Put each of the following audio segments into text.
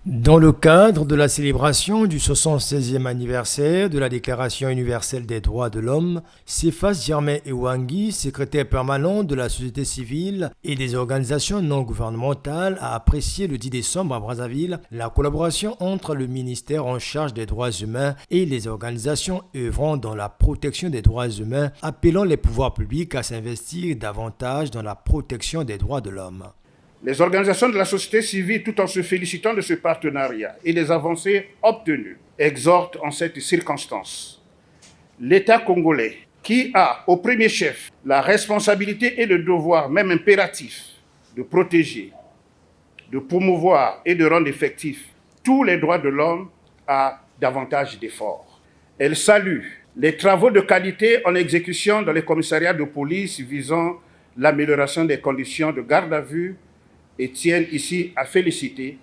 Dans le cadre de la célébration du 76e anniversaire de la Déclaration universelle des droits de l'homme, Cephas Germain Ewangui, secrétaire permanent de la société civile et des organisations non gouvernementales, a apprécié le 10 décembre à Brazzaville la collaboration entre le ministère en charge des droits humains et les organisations œuvrant dans la protection des droits humains, appelant les pouvoirs publics à s'investir davantage dans la protection des droits de l'homme. Les organisations de la société civile, tout en se félicitant de ce partenariat et des avancées obtenues, exhortent en cette circonstance l'État congolais, qui a au premier chef la responsabilité et le devoir, même impératif, de protéger, de promouvoir et de rendre effectifs tous les droits de l'homme, à davantage d'efforts. Elle salue les travaux de qualité en exécution dans les commissariats de police visant l'amélioration des conditions de garde à vue et tiennent ici à féliciter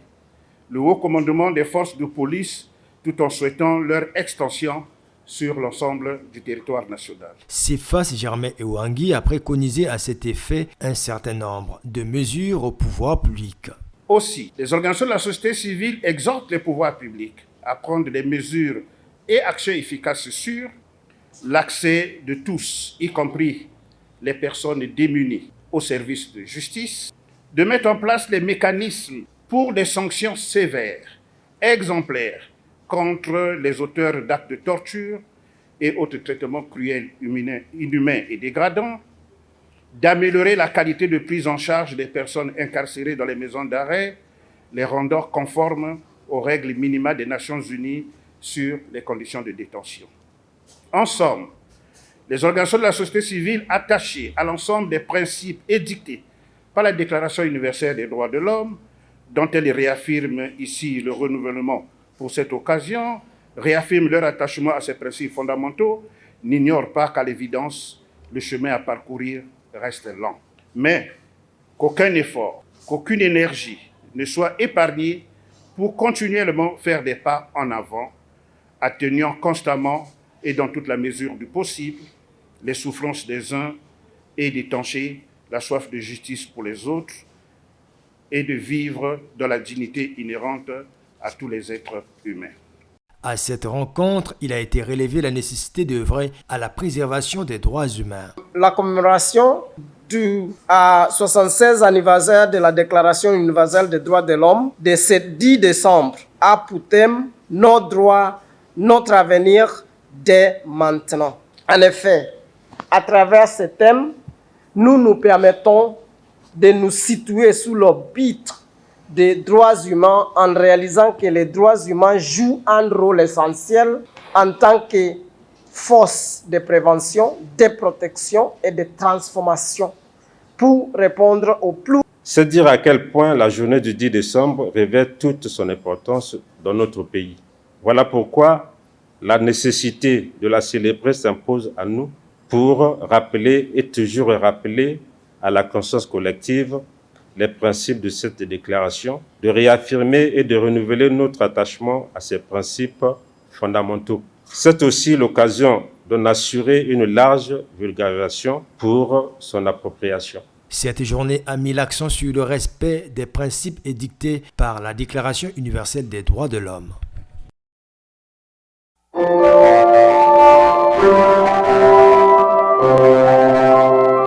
le haut commandement des forces de police tout en souhaitant leur extension sur l'ensemble du territoire national. Cephas Germain Ewangui a préconisé à cet effet un certain nombre de mesures au pouvoir public. Aussi, les organisations de la société civile exhortent les pouvoirs publics à prendre des mesures et actions efficaces sur l'accès de tous, y compris les personnes démunies, aux services de justice, de mettre en place les mécanismes pour des sanctions sévères, exemplaires, contre les auteurs d'actes de torture et autres traitements cruels, inhumains et dégradants, d'améliorer la qualité de prise en charge des personnes incarcérées dans les maisons d'arrêt, les rendant conformes aux règles minimales des Nations Unies sur les conditions de détention. En somme, les organisations de la société civile attachées à l'ensemble des principes édictés par la Déclaration universelle des droits de l'homme, dont elle réaffirme ici le renouvellement pour cette occasion, réaffirment leur attachement à ces principes fondamentaux, n'ignorent pas qu'à l'évidence, le chemin à parcourir reste lent. Mais qu'aucun effort, qu'aucune énergie ne soit épargnée pour continuellement faire des pas en avant, atténuant constamment et dans toute la mesure du possible les souffrances des uns et d'étancher la soif de justice pour les autres et de vivre dans la dignité inhérente à tous les êtres humains. À cette rencontre, il a été relevé la nécessité d'œuvrer à la préservation des droits humains. La commémoration du 76e anniversaire de la Déclaration universelle des droits de l'homme de ce 10 décembre a pour thème « Nos droits, notre avenir dès maintenant ». En effet, à travers ce thème, nous nous permettons de nous situer sous l'orbite des droits humains en réalisant que les droits humains jouent un rôle essentiel en tant que force de prévention, de protection et de transformation pour répondre aux plus. C'est dire à quel point la journée du 10 décembre révèle toute son importance dans notre pays. Voilà pourquoi la nécessité de la célébrer s'impose à nous pour rappeler et toujours rappeler à la conscience collective les principes de cette déclaration, de réaffirmer et de renouveler notre attachement à ces principes fondamentaux. C'est aussi l'occasion d'en assurer une large vulgarisation pour son appropriation. Cette journée a mis l'accent sur le respect des principes édictés par la Déclaration universelle des droits de l'homme.